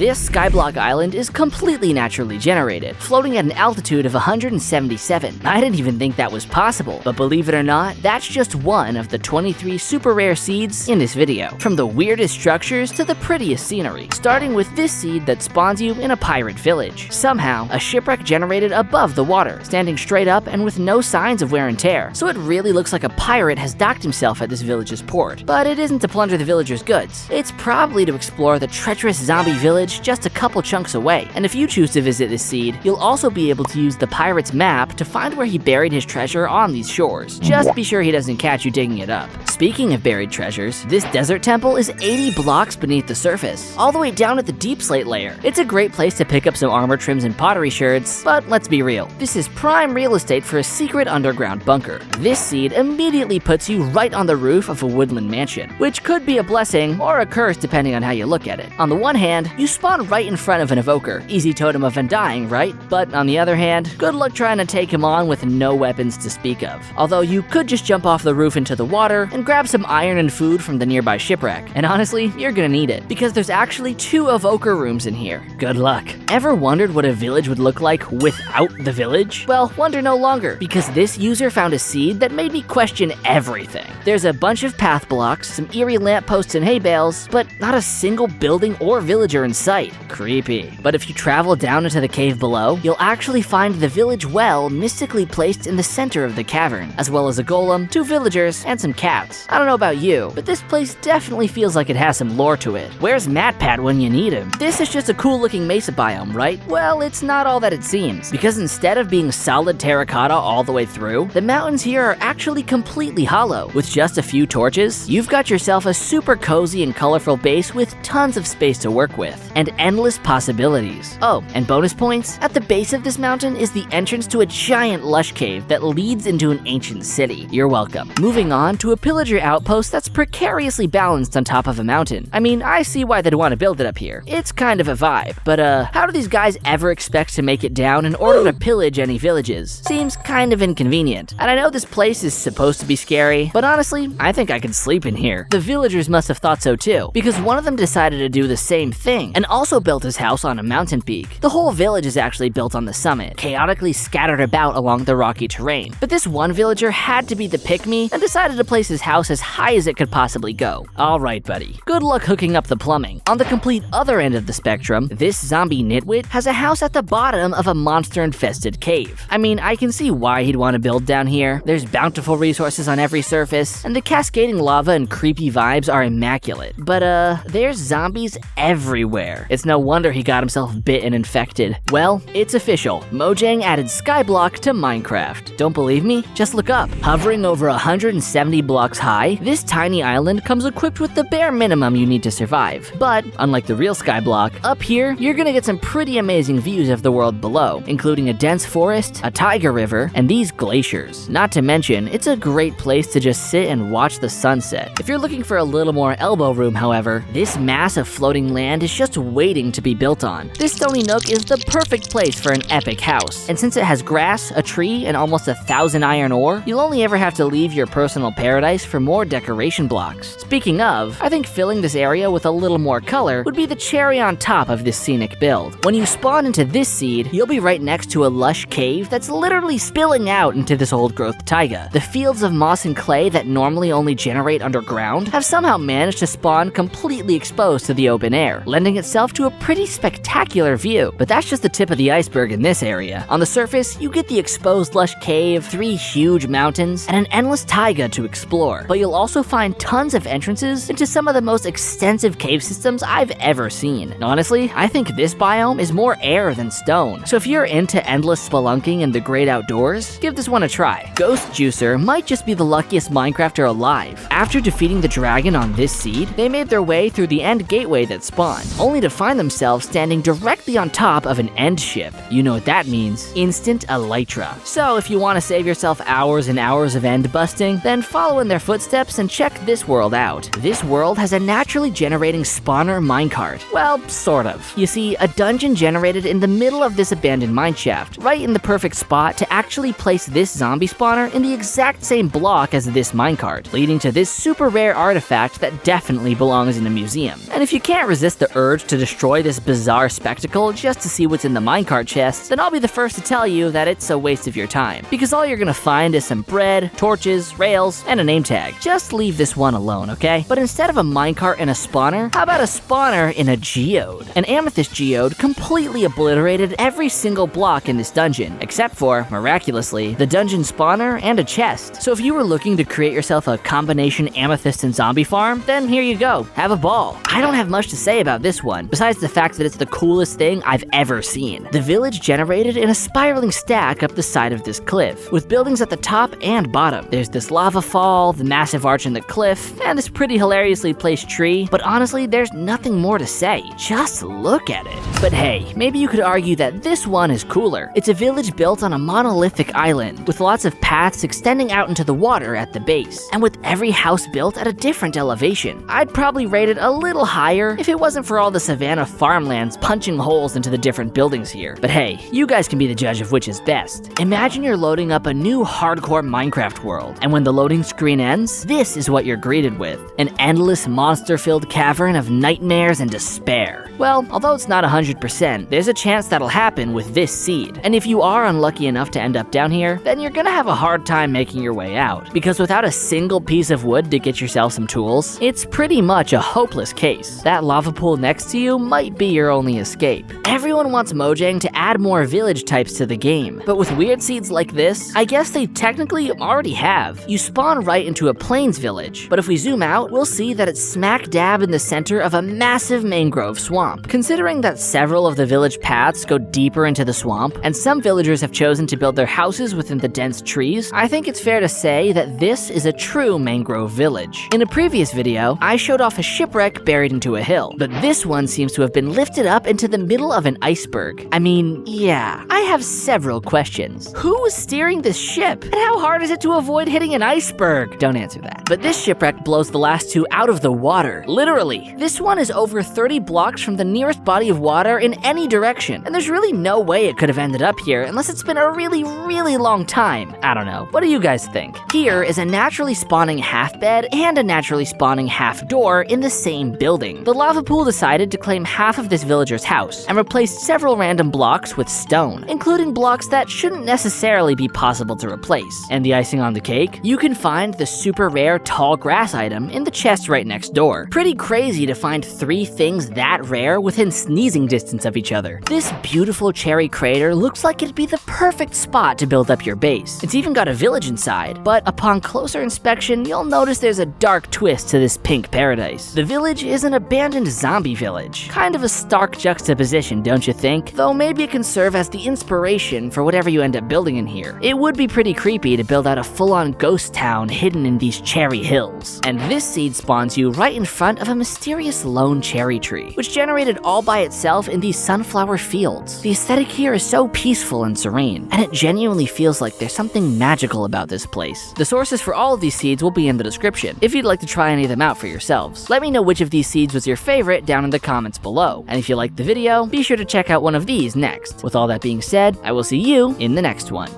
This skyblock island is completely naturally generated, floating at an altitude of 177. I didn't even think that was possible, but believe it or not, that's just one of the 23 super rare seeds in this video. From the weirdest structures to the prettiest scenery, starting with this seed that spawns you in a pirate village. Somehow, a shipwreck generated above the water, standing straight up and with no signs of wear and tear, so it really looks like a pirate has docked himself at this village's port. But it isn't to plunder the villagers' goods. It's probably to explore the treacherous zombie village just a couple chunks away. And if you choose to visit this seed, you'll also be able to use the pirate's map to find where he buried his treasure on these shores. Just be sure he doesn't catch you digging it up. Speaking of buried treasures, this desert temple is 80 blocks beneath the surface, all the way down at the deep slate layer. It's a great place to pick up some armor trims and pottery sherds, but let's be real, this is prime real estate for a secret underground bunker. This seed immediately puts you right on the roof of a woodland mansion, which could be a blessing or a curse depending on how you look at it. On the one hand, you spawn right in front of an evoker, easy totem of undying, right? But on the other hand, good luck trying to take him on with no weapons to speak of. Although you could just jump off the roof into the water and grab some iron and food from the nearby shipwreck. And honestly, you're gonna need it, because there's actually 2 evoker rooms in here. Good luck. Ever wondered what a village would look like without the village? Well, wonder no longer, because this user found a seed that made me question everything. There's a bunch of path blocks, some eerie lampposts and hay bales, but not a single building or villager in sight. Creepy. But if you travel down into the cave below, you'll actually find the village well mystically placed in the center of the cavern, as well as a golem, 2 villagers, and some cats. I don't know about you, but this place definitely feels like it has some lore to it. Where's MatPat when you need him? This is just a cool looking mesa biome, right? Well, it's not all that it seems, because instead of being solid terracotta all the way through, the mountains here are actually completely hollow. With just a few torches, you've got yourself a super cozy and colorful base with tons of space to work with, and endless possibilities. Oh, and bonus points, at the base of this mountain is the entrance to a giant lush cave that leads into an ancient city. You're welcome. Moving on to a pillager outpost that's precariously balanced on top of a mountain. I mean, I see why they'd want to build it up here. It's kind of a vibe, but how do these guys ever expect to make it down in order to pillage any villages? Seems kind of inconvenient. And I know this place is supposed to be scary, but honestly, I think I could sleep in here. The villagers must have thought so too, because one of them decided to do the same thing and also built his house on a mountain peak. The whole village is actually built on the summit, chaotically scattered about along the rocky terrain. But this one villager had to be the pick-me and decided to place his house as high as it could possibly go. Alright buddy, good luck hooking up the plumbing. On the complete other end of the spectrum, this zombie nitwit has a house at the bottom of a monster-infested cave. I mean, I can see why he'd want to build down here. There's bountiful resources on every surface, and the cascading lava and creepy vibes are immaculate. But there's zombies everywhere. It's no wonder he got himself bit and infected. Well, it's official. Mojang added Skyblock to Minecraft. Don't believe me? Just look up. Hovering over 170 blocks high, this tiny island comes equipped with the bare minimum you need to survive. But, unlike the real Skyblock, up here, you're gonna get some pretty amazing views of the world below, including a dense forest, a tiger river, and these glaciers. Not to mention, it's a great place to just sit and watch the sunset. If you're looking for a little more elbow room, however, this mass of floating land is just waiting to be built on. This stony nook is the perfect place for an epic house, and since it has grass, a tree, and almost 1,000 iron ore, you'll only ever have to leave your personal paradise for more decoration blocks. Speaking of, I think filling this area with a little more color would be the cherry on top of this scenic build. When you spawn into this seed, you'll be right next to a lush cave that's literally spilling out into this old growth taiga. The fields of moss and clay that normally only generate underground have somehow managed to spawn completely exposed to the open air, lending itself to a pretty spectacular view. But that's just the tip of the iceberg in this area. On the surface, you get the exposed lush cave, 3 huge mountains, and an endless taiga to explore. But you'll also find tons of entrances into some of the most extensive cave systems I've ever seen. And honestly, I think this biome is more air than stone. So if you're into endless spelunking in the great outdoors, give this one a try. Ghost Juicer might just be the luckiest Minecrafter alive. After defeating the dragon on this seed, they made their way through the end gateway that spawned, only to find themselves standing directly on top of an end ship. You know what that means, instant elytra. So if you want to save yourself hours and hours of end busting, then follow in their footsteps and check this world out. This world has a naturally generating spawner minecart. Well, sort of. You see, a dungeon generated in the middle of this abandoned mineshaft, right in the perfect spot to actually place this zombie spawner in the exact same block as this minecart, leading to this super rare artifact that definitely belongs in a museum. And if you can't resist the urge to destroy this bizarre spectacle just to see what's in the minecart chest, then I'll be the first to tell you that it's a waste of your time. Because all you're gonna find is some bread, torches, rails, and a name tag. Just leave this one alone, okay? But instead of a minecart and a spawner, how about a spawner in a geode? An amethyst geode completely obliterated every single block in this dungeon, except for, miraculously, the dungeon spawner and a chest. So if you were looking to create yourself a combination amethyst and zombie farm, then here you go, have a ball. I don't have much to say about this one, besides the fact that it's the coolest thing I've ever seen. The village generated in a spiraling stack up the side of this cliff, with buildings at the top and bottom. There's this lava fall, the massive arch in the cliff, and this pretty hilariously placed tree, but honestly, there's nothing more to say. Just look at it. But hey, maybe you could argue that this one is cooler. It's a village built on a monolithic island, with lots of paths extending out into the water at the base, and with every house built at a different elevation. I'd probably rate it a little higher if it wasn't for all the savanna farmlands punching holes into the different buildings here. But hey, you guys can be the judge of which is best. Imagine you're loading up a new hardcore Minecraft world, and when the loading screen ends, this is what you're greeted with: an endless monster-filled cavern of nightmares and despair. Well, although it's not 100%, there's a chance that'll happen with this seed. And if you are unlucky enough to end up down here, then you're gonna have a hard time making your way out. Because without a single piece of wood to get yourself some tools, it's pretty much a hopeless case. That lava pool next to you might be your only escape. Everyone wants Mojang to add more village types to the game, but with weird seeds like this, I guess they technically already have. You spawn right into a plains village, but if we zoom out, we'll see that it's smack dab in the center of a massive mangrove swamp. Considering that several of the village paths go deeper into the swamp, and some villagers have chosen to build their houses within the dense trees, I think it's fair to say that this is a true mangrove village. In a previous video, I showed off a shipwreck buried into a hill, but this one seems to have been lifted up into the middle of an iceberg. I mean, yeah, I have several questions. Who was steering this ship? And how hard is it to avoid hitting an iceberg? Don't answer that. But this shipwreck blows the last two out of the water. Literally. This one is over 30 blocks from the nearest body of water in any direction, and there's really no way it could have ended up here unless it's been a really, really long time. I don't know. What do you guys think? Here is a naturally spawning half bed and a naturally spawning half door in the same building. The lava pool decided to claim half of this villager's house and replaced several random blocks with stone, including blocks that shouldn't necessarily be possible to replace. And the icing on the cake? You can find the super rare tall grass item in the chest right next door. Pretty crazy to find 3 things that rare within sneezing distance of each other. This beautiful cherry crater looks like it'd be the perfect spot to build up your base. It's even got a village inside, but upon closer inspection, you'll notice there's a dark twist to this pink paradise. The village is an abandoned zombie village. Kind of a stark juxtaposition, don't you think? Though maybe it can serve as the inspiration for whatever you end up building in here. It would be pretty creepy to build out a full-on ghost town hidden in these cherry hills. And this seed spawns you right in front of a mysterious lone cherry tree, which generated all by itself in these sunflower fields. The aesthetic here is so peaceful and serene, and it genuinely feels like there's something magical about this place. The sources for all of these seeds will be in the description, if you'd like to try any of them out for yourselves. Let me know which of these seeds was your favorite down in the comments below, and if you liked the video, be sure to check out one of these next. With all that being said, I will see you in the next one.